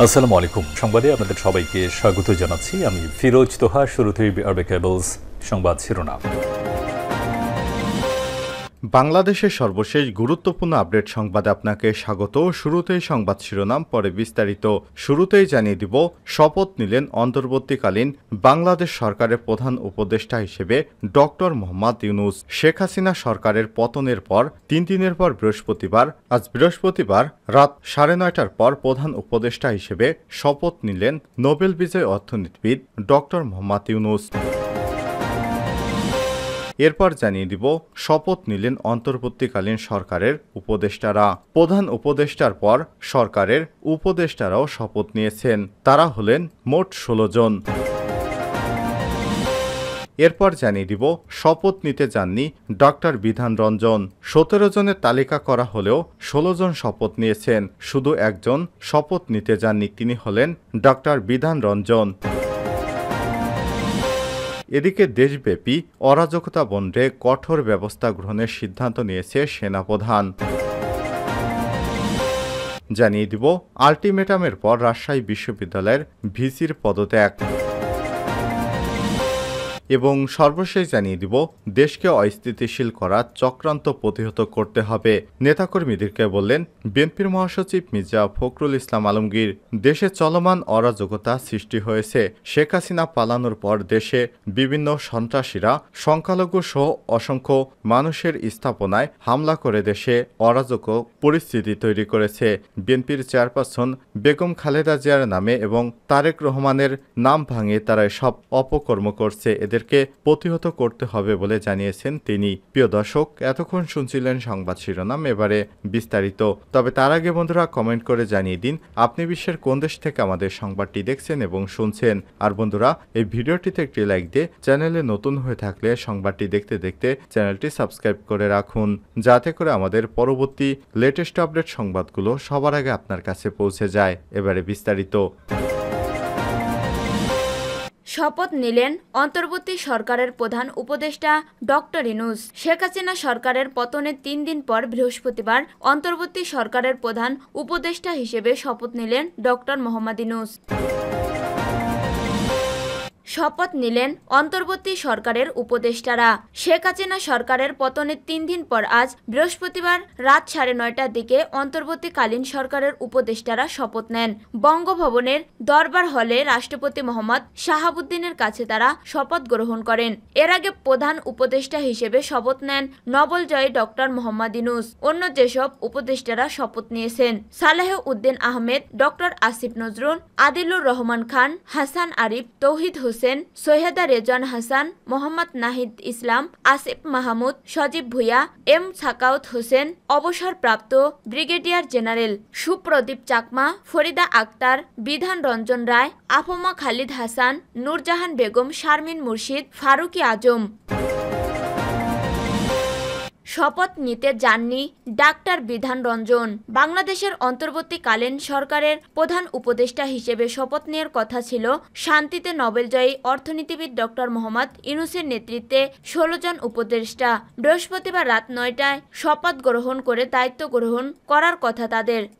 আসসালামু আলাইকুম। সংবাদে আপনাদের সবাইকে স্বাগত জানাচ্ছি। আমি ফিরোজ তোহা। শুরুতেই আরবে কেবলস সংবাদ শিরোনাম। বাংলাদেশের সর্বশেষ গুরুত্বপূর্ণ আপডেট সংবাদে আপনাকে স্বাগত। শুরুতেই সংবাদ শিরোনাম, পরে বিস্তারিত। শুরুতেই জানিয়ে দিব, শপথ নিলেন অন্তর্বর্তীকালীন বাংলাদেশ সরকারের প্রধান উপদেষ্টা হিসেবে ডক্টর মোহাম্মদ ইউনূস। শেখ হাসিনা সরকারের পতনের পর 3 দিনের পর বৃহস্পতিবার রাত 9:30টার পর প্রধান উপদেষ্টা হিসেবে শপথ নিলেন নোবেল বিজয়ী অর্থনীতিবিদ ডক্টর মোহাম্মদ ইউনূস। এরপর জানিয়ে দিব, শপথ নিলেন অন্তর্বর্তীকালীন সরকারের উপদেষ্টারা। প্রধান উপদেষ্টার পর সরকারের উপদেষ্টারাও শপথ নিয়েছেন। তারা হলেন মোট 16 জন। এরপর জানিয়ে দিব, শপথ নিতে যাননি ডক্টর বিধান রঞ্জন। 17 জনের তালিকা করা হলেও 16 জন শপথ নিয়েছেন। শুধু একজন শপথ নিতে যাননি, তিনি হলেন ডক্টর বিধান রঞ্জন। এদিকে দেশব্যাপী অরাজকতা বন্ধে কঠোর ব্যবস্থা গ্রহণের সিদ্ধান্ত নিয়েছে সেনাপ্রধান। জানিয়ে দিব, আলটিমেটামের পর রাজশাহী বিশ্ববিদ্যালয়ের ভিসির পদত্যাগ। এবং সর্বশেষ জানিয়ে দিব, দেশকে অস্থিতিশীল করা চক্রান্ত প্রতিহত করতে হবে, নেতাকর্মীদেরকে বললেন বিএনপির মহাসচিব মির্জা ফখরুল ইসলাম আলমগীর। দেশে চলমান অরাজকতা সৃষ্টি হয়েছে। শেখ হাসিনা পালানোর পর দেশে বিভিন্ন সন্ত্রাসীরা সংখ্যালঘু সহ অসংখ্য মানুষের স্থাপনায় হামলা করে দেশে অরাজক পরিস্থিতি তৈরি করেছে। বিএনপির চেয়ারপারসন বেগম খালেদা জিয়ার নামে এবং তারেক রহমানের নাম ভাঙিয়ে তারা সব অপকর্ম করছে। এদেরকে প্রতিহত করতে হবে বলে জানিয়েছেন তিনি। প্রিয় দর্শক, এতক্ষণ শুনছিলেন সংবাদ শিরোনাম, এবারে বিস্তারিত। তবে তার আগে বন্ধুরা, কমেন্ট করে জানিয়ে দিন আপনি বিশ্বের কোন দেশ থেকে আমাদের সংবাদটি দেখছেন এবং শুনছেন। আর বন্ধুরা, এই ভিডিওটিতে একটি লাইক দিয়ে চ্যানেলে নতুন হয়ে থাকলে সংবাদটি দেখতে দেখতে চ্যানেলটি সাবস্ক্রাইব করে রাখুন, যাতে করে আমাদের পরবর্তী লেটেস্ট আপডেট সংবাদগুলো সবার আগে আপনার কাছে পৌঁছে যায়। এবারে বিস্তারিত। শপথ নিলেন অন্তর্বর্তী সরকারের প্রধান উপদেষ্টা ডক্টর ইউনূস। শেখ হাসিনা সরকারের পতনের 3 দিন পর বৃহস্পতিবার অন্তর্বর্তী সরকারের প্রধান উপদেষ্টা হিসেবে শপথ নিলেন ডক্টর মোহাম্মদ ইউনূস। শপথ নিলেন অন্তর্বর্তী সরকারের উপদেষ্টারা। শেখ হাসিনা সরকারের পতনের 3 দিন পর আজ বৃহস্পতিবার রাত 9:30টার দিকে অন্তর্বর্তীকালীন সরকারের উপদেষ্টারা শপথ নেন। বঙ্গভবনের দরবার হলে রাষ্ট্রপতি মোহাম্মদ শাহাবুদ্দিনের কাছে তারা শপথ গ্রহণ করেন। এর আগে প্রধান উপদেষ্টা হিসেবে শপথ নেন নোবেলজয়ী ডক্টর মোহাম্মদ ইউনূস। অন্য যেসব উপদেষ্টারা শপথ নিয়েছেন, সালেহ উদ্দিন আহমেদ, ডক্টর আসিফ নজরুল, আদিলুর রহমান খান, হাসান আরিফ, তৌহিদ হোসেন, সৈয়দা রেজওয়ান হাসান, মোহাম্মদ নাহিদ ইসলাম, আসিফ মাহমুদ, সজীব ভুঁইয়া, এম সাকাউত হোসেন, অবসরপ্রাপ্ত ব্রিগেডিয়ার জেনারেল সুপ্রদীপ চাকমা, ফরিদা আক্তার, বিধান রঞ্জন রায়, আফমা খালিদ হাসান, নূরজাহান বেগম, শারমিন মুর্শিদ, ফারুকি আজম। শপথ নিতে যাননি ডাক্তার বিধান রঞ্জন। বাংলাদেশের অন্তর্বর্তীকালীন সরকারের প্রধান উপদেষ্টা হিসেবে শপথ নেওয়ার কথা ছিল শান্তিতে নোবেলজয়ী অর্থনীতিবিদ ডক্টর মোহাম্মদ ইউনূসের নেতৃত্বে 16 জন উপদেষ্টা। বৃহস্পতিবার রাত 9টায় শপথ গ্রহণ করে দায়িত্ব গ্রহণ করার কথা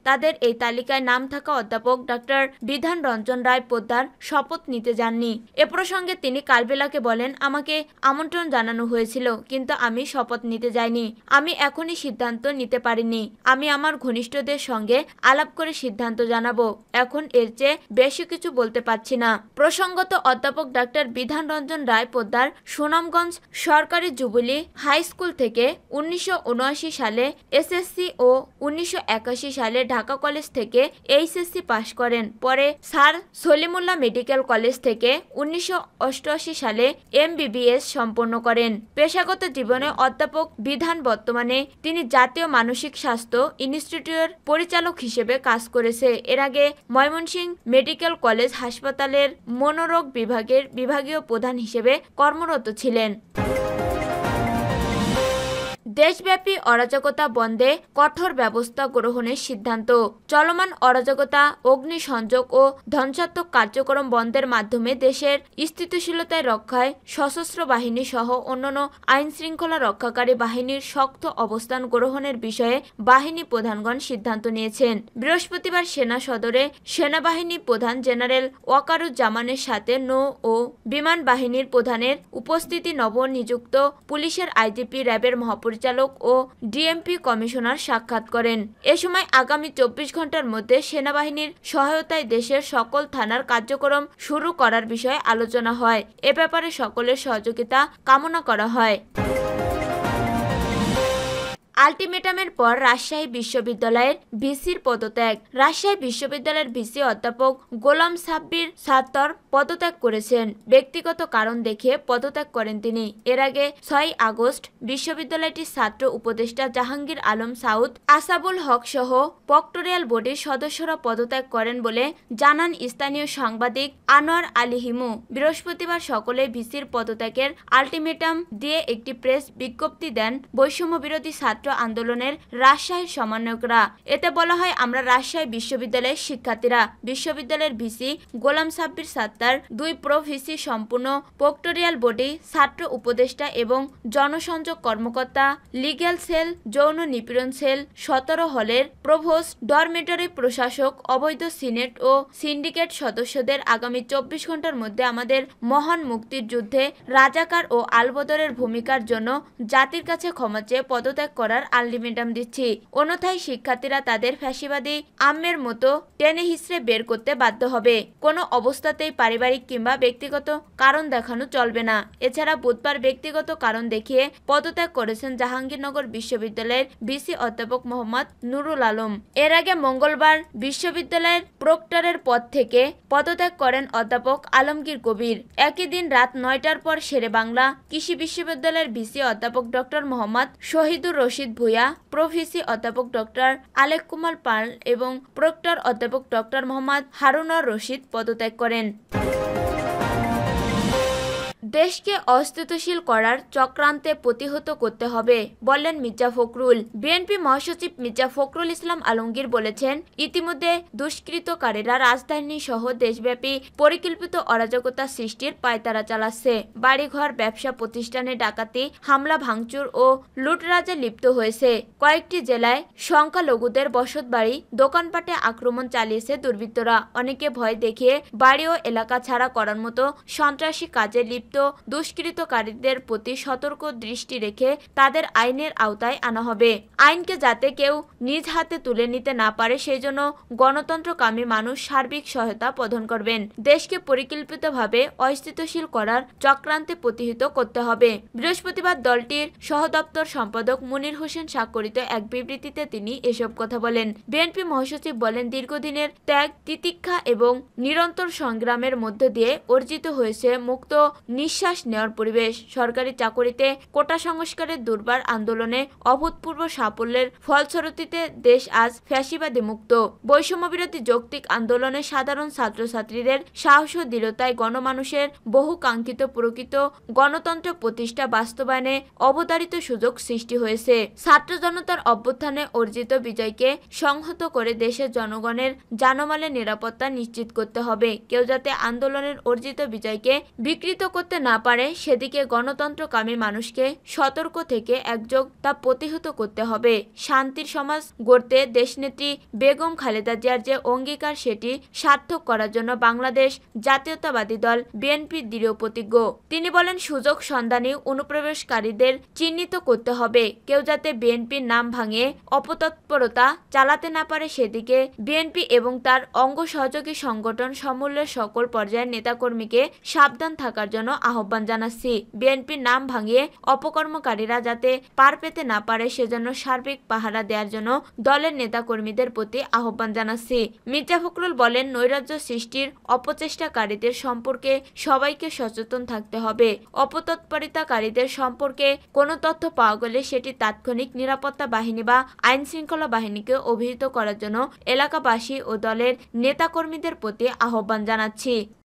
তাদের এই তালিকায় নাম থাকা অধ্যাপক ডাক্তার বিধান রঞ্জন রায় পোদ্দার শপথ নিতে যাননি। এ প্রসঙ্গে তিনি কালবেলাকে বলেন, আমাকে আমন্ত্রণ জানানো হয়েছিল, কিন্তু আমি শপথ নিতে যাইনি। আমি এখনই সিদ্ধান্ত নিতে পারিনি। আমি আমার ঘনিষ্ঠদের সঙ্গে আলাপ করে সিদ্ধান্ত জানাবো। এখন এর চেয়ে বেশি কিছু বলতে পারছি না। প্রসঙ্গত, অধ্যাপক ডাক্তার বিধান রঞ্জন রায় পোদ্দার সুনামগঞ্জ সরকারি জুবিলি হাই স্কুল থেকে 1979 সালে এসএসসি ও 1981 সালে ঢাকা কলেজ থেকে এইচএসসি পাশ করেন। পরে স্যার সলিমুল্লাহ মেডিকেল কলেজ থেকে 1988 সালে এমবিবিএস সম্পন্ন করেন। পেশাগত জীবনে অধ্যাপক বিধান বর্তমানে তিনি জাতীয় মানসিক স্বাস্থ্য ইনস্টিটিউটের পরিচালক হিসেবে কাজ করেছে। এর আগে ময়মনসিংহ মেডিকেল কলেজ হাসপাতালের মনোরোগ বিভাগের বিভাগীয় প্রধান হিসেবে কর্মরত ছিলেন। দেশব্যাপী অরাজকতা বন্ধে কঠোর ব্যবস্থা গ্রহণের সিদ্ধান্ত। চলমান অরাজকতা, অগ্নিসংযোগ ও ধ্বংসাত্মক কার্যক্রম বন্ধের মাধ্যমে দেশের স্থিতিশীলতায় রক্ষায় সশস্ত্র বাহিনী সহ অন্যান্য আইনশৃঙ্খলা রক্ষাকারী বাহিনীর শক্ত অবস্থান গ্রহণের বিষয়ে বাহিনী প্রধানগণ সিদ্ধান্ত নিয়েছেন। বৃহস্পতিবার সেনা সদরে সেনাবাহিনী প্রধান জেনারেল ওয়াকারুজ্জামানের সাথে নৌ ও বিমান বাহিনীর প্রধানের উপস্থিতি নবনিযুক্ত পুলিশের আইজিপি, র্যাবের মহাপরিচালক ও ডিএমপি কমিশনার সাক্ষাৎ করেন। এ সময় আগামী 24 ঘন্টার মধ্যে সেনাবাহিনীর সহায়তায় দেশের সকল থানার কার্যক্রম শুরু করার বিষয়ে আলোচনা হয়। এ ব্যাপারে সকলের সহযোগিতা কামনা করা হয়। আলটিমেটামের পর রাজশাহী বিশ্ববিদ্যালয়ের ভিসির পদত্যাগ। রাজশাহী বিশ্ববিদ্যালয়ের ভিসি অধ্যাপক গোলাম সাব্বির সাত্তর পদত্যাগ করেছেন। ব্যক্তিগত কারণ দেখিয়ে পদত্যাগ করেন তিনি। এর আগে 6 আগস্ট বিশ্ববিদ্যালয়টির ছাত্র উপদেষ্টা জাহাঙ্গীর আলম সাউদ, আসাবুল হক সহ প্রক্টরিয়াল বোর্ডের সদস্যরা পদত্যাগ করেন বলে জানান স্থানীয় সাংবাদিক আনোয়ার আলী হিমু। বৃহস্পতিবার সকলে ভিসির পদত্যাগের আলটিমেটাম দিয়ে একটি প্রেস বিজ্ঞপ্তি দেন বৈষম্য বিরোধী ছাত্র আন্দোলনের রাজশাহীর সমন্বয়করা। এতে বলা হয়, আমরা রাজশাহী বিশ্ববিদ্যালয়ের শিক্ষার্থীরা বিশ্ববিদ্যালয়ের ভিসি গোলাম সাব্বির সাত্তার, 2 প্রো ভিসি সম্পূর্ণ প্রক্টরিয়াল বডি, ছাত্র উপদেষ্টা এবং জনসংযোগ কর্মকর্তা, লিগ্যাল সেল, যৌন নিপীড়ন সেল, 17 হলের প্রভোস্ট, ডরমেটরি প্রশাসক, অবৈধ সিনেট ও সিন্ডিকেট সদস্যদের আগামী 24 ঘন্টার মধ্যে আমাদের মহান মুক্তির যুদ্ধে রাজাকার ও আলবদরের ভূমিকার জন্য জাতির কাছে ক্ষমা চেয়ে পদত্যাগ করার আলটিমেটাম দিচ্ছি। অন্যথায় শিক্ষার্থীরা তাদের ফ্যাসিবাদী আম্মের মতো টেনে হিসড়ে বের করতে বাধ্য হবে। কোনো অবস্থাতেই পারিবারিক কিংবা ব্যক্তিগত কারণ দেখানো চলবে না। এছাড়া বুধবার ব্যক্তিগত কারণ দেখিয়ে পদত্যাগ করেছেন জাহাঙ্গীরনগর বিশ্ববিদ্যালয়ের ভিসি অধ্যাপক মোহাম্মদ নুরুল আলম। এর আগে মঙ্গলবার বিশ্ববিদ্যালয়ের প্রক্টরের পদ থেকে পদত্যাগ করেন অধ্যাপক আলমগীর কবির। একই দিন রাত 9টার পর শেরে বাংলা কৃষি বিশ্ববিদ্যালয়ের ভিসি অধ্যাপক ডক্টর মোহাম্মদ শহীদুর রশিদ ভূঁইয়া, প্রভিসি অধ্যাপক ডক্টর আলেক কুমার পাল এবং প্রক্টর অধ্যাপক ডক্টর মোহাম্মদ হারুনুর রশিদ পদত্যাগ করেন। দেশকে অস্থিতিশীল করার চক্রান্তে প্রতিহত করতে হবে বললেন মির্জা ফখরুল। বিএনপি মহাসচিব মির্জা ফখরুল ইসলাম আলমগীর বলেছেন, ইতিমধ্যে দুষ্কৃতকারীরা রাজধানী সহ দেশব্যাপী পরিকল্পিত অরাজকতা সৃষ্টির পায়তারা চালাচ্ছে। বাড়িঘর, ব্যবসা প্রতিষ্ঠানে ডাকাতি, হামলা, ভাঙচুর ও লুটরাজে লিপ্ত হয়েছে। কয়েকটি জেলায় সংখ্যালঘুদের বসতবাড়ি, দোকানপাটে আক্রমণ চালিয়েছে দুর্বৃত্তরা। অনেকে ভয় দেখিয়ে বাড়ি ও এলাকা ছাড়া করার মতো সন্ত্রাসী কাজে লিপ্ত দুষ্কৃতকারীদের প্রতি সতর্ক দৃষ্টি রেখে তাদের আইনের আওতায় আনা হবে। আইনকে যাতে কেউ নিজ হাতে তুলে নিতে না পারে সেই জন্য গণতন্ত্রকামী মানুষ সার্বিক সহায়তা প্রদান করবেন। দেশকে পরিকল্পিতভাবে অস্থিতিশীল করার চক্রান্তে প্রতিহত করতে হবে। বৃহস্পতিবার দলটির সহদপ্তর সম্পাদক মুনির হোসেন স্বাক্ষরিত এক বিবৃতিতে তিনি এসব কথা বলেন। বিএনপি মহাসচিব বলেন, দীর্ঘদিনের ত্যাগ, তিতিক্ষা এবং নিরন্তর সংগ্রামের মধ্য দিয়ে অর্জিত হয়েছে মুক্ত নিঃশ্বাস নেওয়ার পরিবেশ। সরকারি চাকরিতে কোটা সংস্কারের দুর্বার আন্দোলনে অভূতপূর্ব সাফল্যের ফলশ্রুতিতে দেশ আজ ফ্যাসিবাদী মুক্ত। বৈষম্য বিরোধী যৌক্তিক আন্দোলনে সাধারণ ছাত্রছাত্রীদের সাহস ও দৃঢ়তায় গণমানুষের বহু কাঙ্ক্ষিত প্রকৃত গণতন্ত্র প্রতিষ্ঠা বাস্তবায়নে অবধারিত সুযোগ সৃষ্টি হয়েছে। ছাত্র জনতার অভ্যুত্থানে অর্জিত বিজয়কে সংহত করে দেশের জনগণের জানমালের নিরাপত্তা নিশ্চিত করতে হবে। কেউ যাতে আন্দোলনের অর্জিত বিজয়কে বিকৃত করতে না পারে সেদিকে গণতন্ত্রকামী মানুষকে সতর্ক থেকে একযোগ তা প্রতিহত করতে হবে। শান্তির সমাজ গড়তে দেশনেত্রী বেগম খালেদা জিয়ার যে অঙ্গীকার সেটি সার্থক করার জন্য বাংলাদেশ জাতীয়তাবাদী দল বিএনপি দৃঢ় প্রতিজ্ঞ। তিনি বলেন, সুযোগ সন্ধানী অনুপ্রবেশকারীদের চিহ্নিত করতে হবে। কেউ যাতে বিএনপির নাম ভাঙিয়ে অপতৎপরতা চালাতে না পারে সেদিকে বিএনপি এবং তার অঙ্গ সহযোগী সংগঠন সমূহের সকল পর্যায়ের নেতাকর্মীকে সাবধান থাকার জন্য আহ্বান জানাচ্ছি। বিএনপির নাম ভাঙিয়ে অপকর্মকারীরা যাতে পার পেতে না পারে সেজন্য সার্বিক পাহারা দেওয়ার জন্য দলের নেতাকর্মীদের প্রতি আহ্বান জানাচ্ছি। মির্জা ফখরুল বলেন, নৈরাজ্য সৃষ্টির অপচেষ্টাকারীদের সম্পর্কে সবাইকে সচেতন থাকতে হবে। অপতৎপরিতাকারীদের সম্পর্কে কোনো তথ্য পাওয়া গেলে সেটি তাৎক্ষণিক নিরাপত্তা বাহিনী বা আইন শৃঙ্খলা বাহিনীকে অভিহিত করার জন্য এলাকাবাসী ও দলের নেতাকর্মীদের প্রতি আহ্বান জানাচ্ছি।